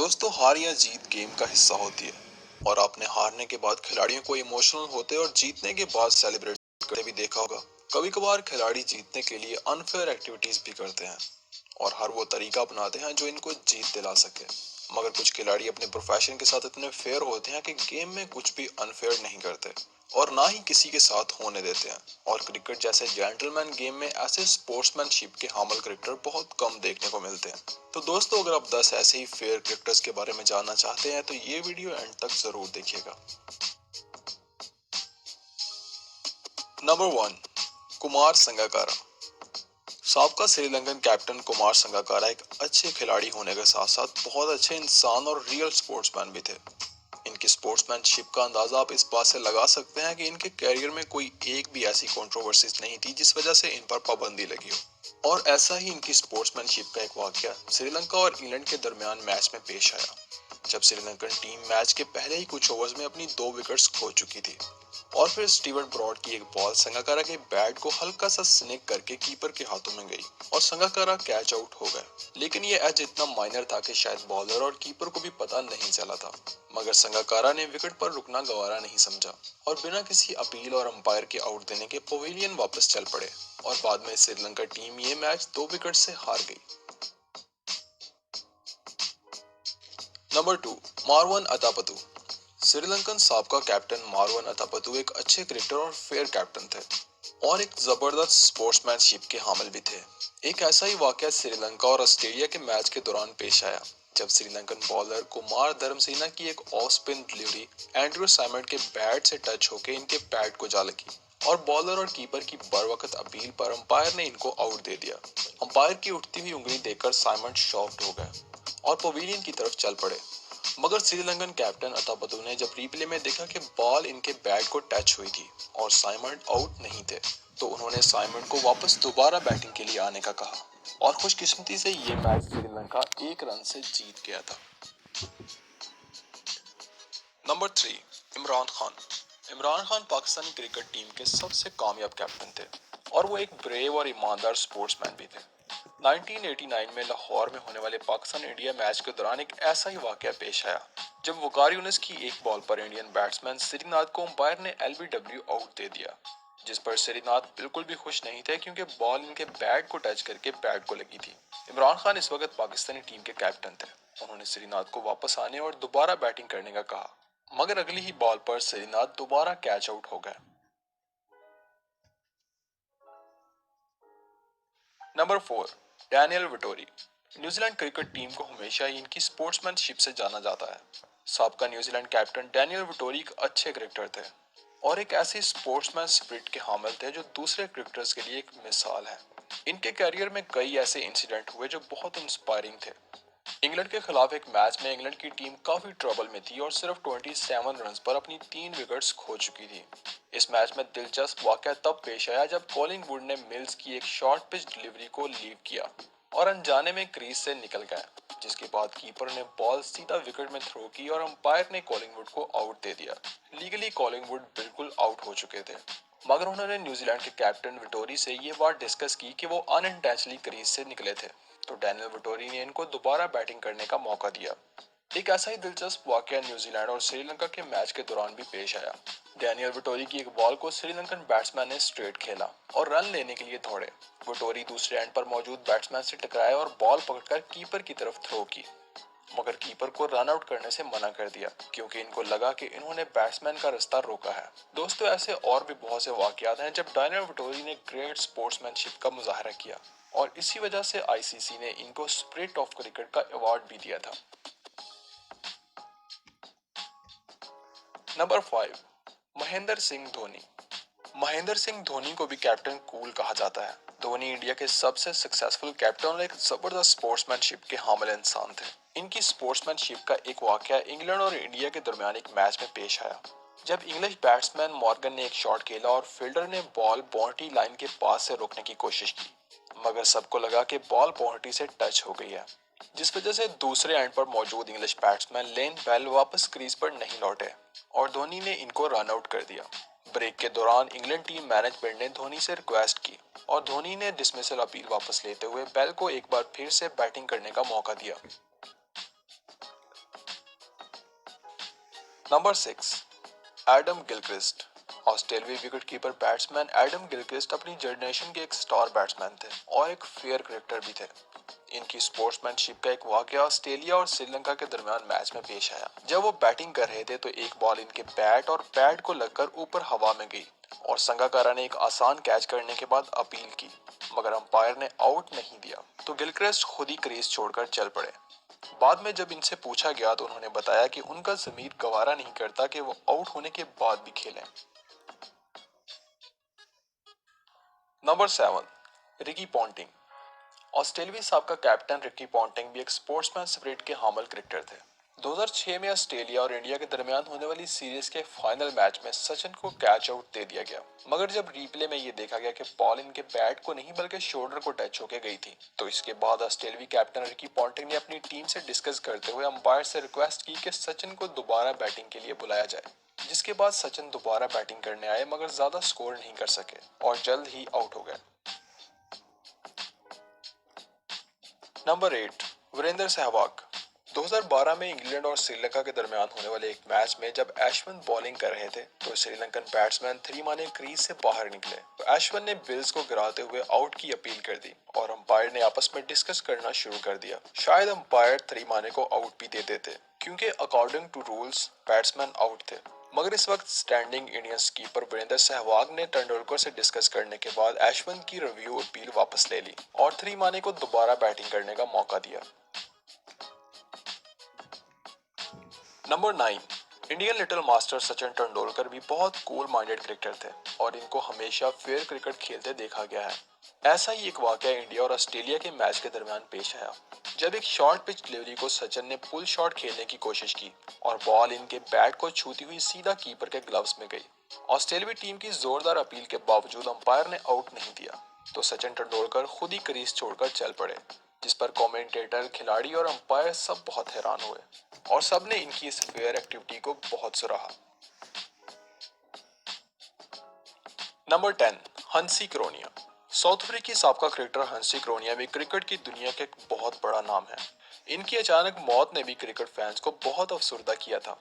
दोस्तों, हार या जीत गेम का हिस्सा होती है और आपने हारने के बाद खिलाड़ियों को इमोशनल होते और जीतने के बाद सेलिब्रेट करते भी देखा होगा। कभी कभार खिलाड़ी जीतने के लिए अनफेयर एक्टिविटीज भी करते हैं और हर वो तरीका अपनाते हैं जो इनको जीत दिला सके। मगर कुछ खिलाड़ी अपने प्रोफेशन के साथ इतने फेयर होते हैं कि गेम में कुछ भी अनफेयर नहीं करते और ना ही किसी के साथ होने देते हैं। और क्रिकेट जैसे जेंटलमैन गेम में ऐसे स्पोर्ट्समैनशिप के हामिल क्रिकेटर बहुत कम देखने को मिलते हैं। तो दोस्तों, अगर आप 10 ऐसे ही फेयर क्रिकेटर्स के बारे में जानना चाहते हैं तो ये वीडियो एंड तक जरूर देखिएगा। नंबर 1, कुमार संगकारा। साबका श्रीलंकन कैप्टन कुमार संगकारा एक अच्छे खिलाड़ी होने के साथ साथ बहुत अच्छे इंसान और रियल स्पोर्ट्समैन भी थे। इनकी स्पोर्ट्समैनशिप का अंदाजा आप इस बात से लगा सकते हैं कि इनके कैरियर में कोई एक भी ऐसी कंट्रोवर्सीज नहीं थी जिस वजह से इन पर पाबंदी लगी हो। और ऐसा ही इनकी स्पोर्ट्समैनशिप का एक वाकया श्रीलंका और इंग्लैंड के दरमियान मैच में पेश आया, जब श्रीलंकन टीम मैच के पहले ही कुछ ओवर्स में अपनी 2 विकेट्स खो चुकी थी और फिर स्टीवन ब्रॉड की एक बॉल संगकारा के बैट को हल्का सा स्निक करके कीपर के हाथों में गई और संगकारा कैच आउट हो गए। लेकिन ये एज इतना माइनर था कि शायद बॉलर और कीपर को भी पता नहीं चला था। मगर संगकारा ने विकेट पर रुकना गवारा नहीं समझा और बिना किसी अपील और अंपायर के आउट देने के पवेलियन वापस चल पड़े और बाद में श्रीलंका टीम ये मैच 2 विकेट से हार गई। नंबर 2, मारवन अतापतु। श्रीलंकन साबका कैप्टन मारवन अतापतु एक अच्छे क्रिकेटर और फेयर कैप्टन थे और एक जबरदस्त स्पोर्ट्समैनशिप के हामिल भी थे। एक ऐसा ही वाकया श्रीलंका और ऑस्ट्रेलिया के मैच के दौरान पेश आया, जब श्रीलंकन बॉलर कुमार धर्मसेना की एक off spin delivery Andrew Symonds के बैट से टच होकर इनके पैड को जा लगी और बॉलर और कीपर की बरवकत अपील पर अंपायर ने इनको आउट दे दिया। अंपायर की उठती हुई उंगली देखकर साइमंड शॉक्ड हो गए और पवेलियन की तरफ चल पड़े। मगर श्रीलंकन कैप्टन अतापतु ने जब रिप्ले में देखा कि बॉल इनके बैट को टच हुई थी और साइमंड आउट नहीं थे, तो उन्होंने साइमंड को वापस दोबारा बैटिंग के लिए आने का कहा और खुशकिस्मती से ये मैच श्रीलंका 1 रन से जीत गया था। Number 3, Imran Khan. Imran Khan Pakistani cricket team के सबसे कामयाब कैप्टन थे और वो एक ब्रेव और ईमानदार स्पोर्ट्समैन भी थे। 1989 में लाहौर में होने वाले पाकिस्तान इंडिया मैच के दौरान एक ऐसा ही वाकया पेश आया, जब वकार यूनिस की एक बॉल पर इंडियन बैट्समैन श्रीनाथ को अंपायर ने एलबीडब्ल्यू आउट दे दिया, जिस पर श्रीनाथ बिल्कुल भी खुश नहीं थे क्योंकि बॉल इनके बैट को टच करके बैट को लगी थी। इमरान खान इस वक्त पाकिस्तानी टीम के कैप्टन थे। उन्होंने श्रीनाथ को वापस आने और दोबारा बैटिंग करने का कहा, मगर अगली ही बॉल पर श्रीनाथ दोबारा कैच आउट हो गए। Number 4, Daniel Vettori. New Zealand cricket team को हमेशा ही इनकी स्पोर्ट्समैनशिप से जाना जाता है। साबका न्यूजीलैंड कैप्टन डैनियल विटोरी एक अच्छे क्रिकेटर थे और एक ऐसे स्पोर्ट्समैन स्पिरिट के हामिल थे जो दूसरे क्रिकेटर्स के लिए एक मिसाल है। इनके करियर में कई ऐसे इंसिडेंट हुए जो बहुत इंस्पायरिंग थे। इंग्लैंड के खिलाफ एक मैच में इंग्लैंड की टीम काफी ट्रबल में थी और सिर्फ 27 रन्स पर अपनी 3 विकेट्स खो चुकी थी। इस मैच में दिलचस्प वाकया तब पेश आया जब कॉलिंग वुड ने मिल्स की एक शॉर्ट पिच डिलीवरी को लीव किया और अनजाने में क्रीज से निकल गया, जिसके बाद कीपर ने बॉल सीधा विकेट में थ्रो की और अंपायर ने कॉलिंग वुड को आउट दे दिया। लीगली कॉलिंग वुड बिल्कुल आउट हो चुके थे, मगर उन्होंने न्यूजीलैंड के कैप्टन विटोरी से ये बात डिस्कस की कि वो अनइंटेंशनली क्रीज से निकले थे, तो डैनियल विटोरी ने इनको दोबारा बैटिंग करने का मौका दिया। एक ऐसा ही दिलचस्प वाकया न्यूजीलैंड और श्रीलंका के मैच के दौरान भी पेश आया। डैनियल विटोरी की एक बॉल को श्रीलंकन बैट्समैन ने स्ट्रेट खेला और रन लेने के लिए दौड़े। विटोरी दूसरे एंड पर मौजूद बैट्समैन से टकराए और बॉल पकड़कर कीपर की तरफ थ्रो की, मगर कीपर को रन आउट करने से मना कर दिया क्योंकि इनको लगा कि इन्होंने बैट्समैन का रास्ता रोका है। दोस्तों, ऐसे और भी बहुत से वाकयात हैं जब डैनियल विटोरी ने ग्रेट स्पोर्ट्समैनशिप का मुजाहरा किया और इसी वजह से आईसीसी ने इनको स्पिरिट ऑफ क्रिकेट का अवार्ड भी दिया था। नंबर 5, महेंद्र सिंह धोनी। महेंद्र सिंह धोनी को भी कैप्टन कूल कहा जाता है। धोनी इंडिया के सबसे सक्सेसफुल कैप्टन और एक जबरदस्त स्पोर्ट्समैनशिप के हामिल इंसान थे। इनकी स्पोर्ट्समैनशिप का एक वाकया इंग्लैंड और इंडिया के दरमियान एक मैच में पेश आया, जब इंग्लिश बैट्समैन मॉर्गन ने एक शॉट खेला और फील्डर ने बॉल बाउंड्री लाइन के पास से रोकने की कोशिश की, मगर सबको लगा कि बॉल बाउंड्री से टच हो गई है, जिस वजह से दूसरे एंड पर मौजूद इंग्लिश बैट्समैन लेन बेल वापस क्रीज पर नहीं लौटे और धोनी ने इनको रन आउट कर दिया। ब्रेक के दौरान इंग्लैंड टीम मैनेजमेंट ने धोनी से रिक्वेस्ट की और धोनी ने डिसमिसल अपील वापस लेते हुए बेल को एक बार फिर से बैटिंग करने का मौका दिया। Number 6, Adam Gilchrist. ऑस्ट्रेलियाई विकेटकीपर बैट्समैन एडम गिलक्रिस्ट अपनी जनरेशन के एक स्टार बैट्समैन थे और एक फेयर क्रिकेटर भी थे। इनकी स्पोर्ट्समैनशिप का एक वाकया ऑस्ट्रेलिया और श्रीलंका के दरमियान मैच में पेश आया। जब वो बैटिंग कर रहे थे तो एक बॉल इनके बैट और पैड को लगकर ऊपर हवा में गई और संगाकारा ने एक आसान कैच करने के बाद अपील की, मगर अंपायर ने आउट नहीं दिया तो गिलक्रिस्ट खुद ही क्रीज छोड़कर चल पड़े। बाद में जब इनसे पूछा गया तो उन्होंने बताया कि उनका जमीर गवारा नहीं करता कि वो आउट होने के बाद भी खेलें। Number 7, Ricky Ponting. ऑस्ट्रेलियाई साबका कैप्टन रिकी पॉन्टिंग भी एक स्पोर्ट्समैन स्पिरिट के हामिल क्रिकेटर थे। 2006 में ऑस्ट्रेलिया और इंडिया के दरमियान होने वाली सीरीज के फाइनल मैच में सचिन को कैच आउट दे दिया गया, मगर जब रिप्ले में ये देखा गया कि बॉल इनके बैट को नहीं बल्कि शोल्डर को टच होके गई थी, तो इसके बाद ऑस्ट्रेलियाई कैप्टन रिकी पॉन्टिंग ने अपनी टीम से डिस्कस करते हुए अंपायर से रिक्वेस्ट की कि सचिन को दोबारा बैटिंग के लिए बुलाया जाए, जिसके बाद सचिन दोबारा बैटिंग करने आए मगर ज्यादा स्कोर नहीं कर सके और जल्द ही आउट हो गए। नंबर 8, वीरेंद्र सहवाग। 2012 में इंग्लैंड और श्रीलंका के दरमियान होने वाले एक मैच में जब अश्विन बॉलिंग कर रहे थे तो श्रीलंकन बैट्समैन थ्रीमाने क्रीज से बाहर निकले तो अश्विन ने बिल्स को गिराते हुए आउट की अपील कर दी और अंपायर ने आपस में डिस्कस करना शुरू कर दिया। शायद अंपायर थ्रीमाने को आउट भी दे देते क्योंकि according to rules batsman out थे, मगर इस वक्त standing Indian keeper Virender Sehwag ने तेंदुलकर से डिस्कस करने के बाद अश्विन की रिव्यू अपील वापस ले ली और थ्रीमाने को दोबारा बैटिंग करने का मौका दिया। Number 9, Indian little master Sachin Tendulkar भी बहुत कूल माइंडेड क्रिकेटर थे और इनको हमेशा फेयर क्रिकेट खेलते देखा गया है। ऐसा ही एक वाकया इंडिया और ऑस्ट्रेलिया के मैच के दरमियान पेश आया जब एक शॉर्ट पिच डिलीवरी को सचिन ने पुल शॉट खेलने की कोशिश की और बॉल इनके बैट को छूती हुई सीधा कीपर के ग्लव्स में गई। ऑस्ट्रेलियाई टीम की जोरदार अपील के बावजूद अंपायर ने आउट नहीं दिया तो सचिन तेंदुलकर खुद ही क्रीज छोड़कर चल पड़े, जिस पर कमेंटेटर, खिलाड़ी और अंपायर सब बहुत हैरान हुए और सब ने इनकी इस फेयर एक्टिविटी को बहुत सराहा। नंबर 10, हंसी क्रोनिया। साउथ अफ्रीकी साबका क्रिकेटर हंसी क्रोनिया भी क्रिकेट की दुनिया का एक बहुत बड़ा नाम है। इनकी अचानक मौत ने भी क्रिकेट फैंस को बहुत अफसरदा किया था।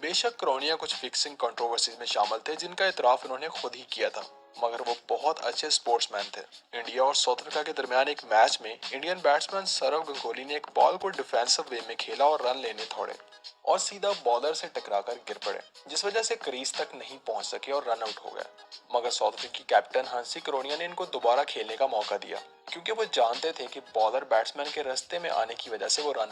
बेशक क्रोनिया कुछ फिक्सिंग कंट्रोवर्सीज में शामिल थे जिनका इतराफ इन्होंने खुद ही किया था, मगर वो बहुत अच्छे स्पोर्ट्समैन थे। इंडिया और साउथ अफ्रीका के दरमियान एक मैच में इंडियन बैट्समैन सौरव गंगोली ने एक बॉल को डिफेंसिव वे में खेला और रन लेने थोड़े और सीधा बॉलर से टकराकर गिर पड़े, जिस वजह से क्रीज तक नहीं पहुंच सके और रन आउट हो गए। मगर साउथ अफ्रीकी कैप्टन हंसी क्रोनिया ने इनको दोबारा खेलने का मौका दिया क्योंकि वो जानते थे कि बॉलर बैट्समैन के रास्ते में आने की वजह से वो रन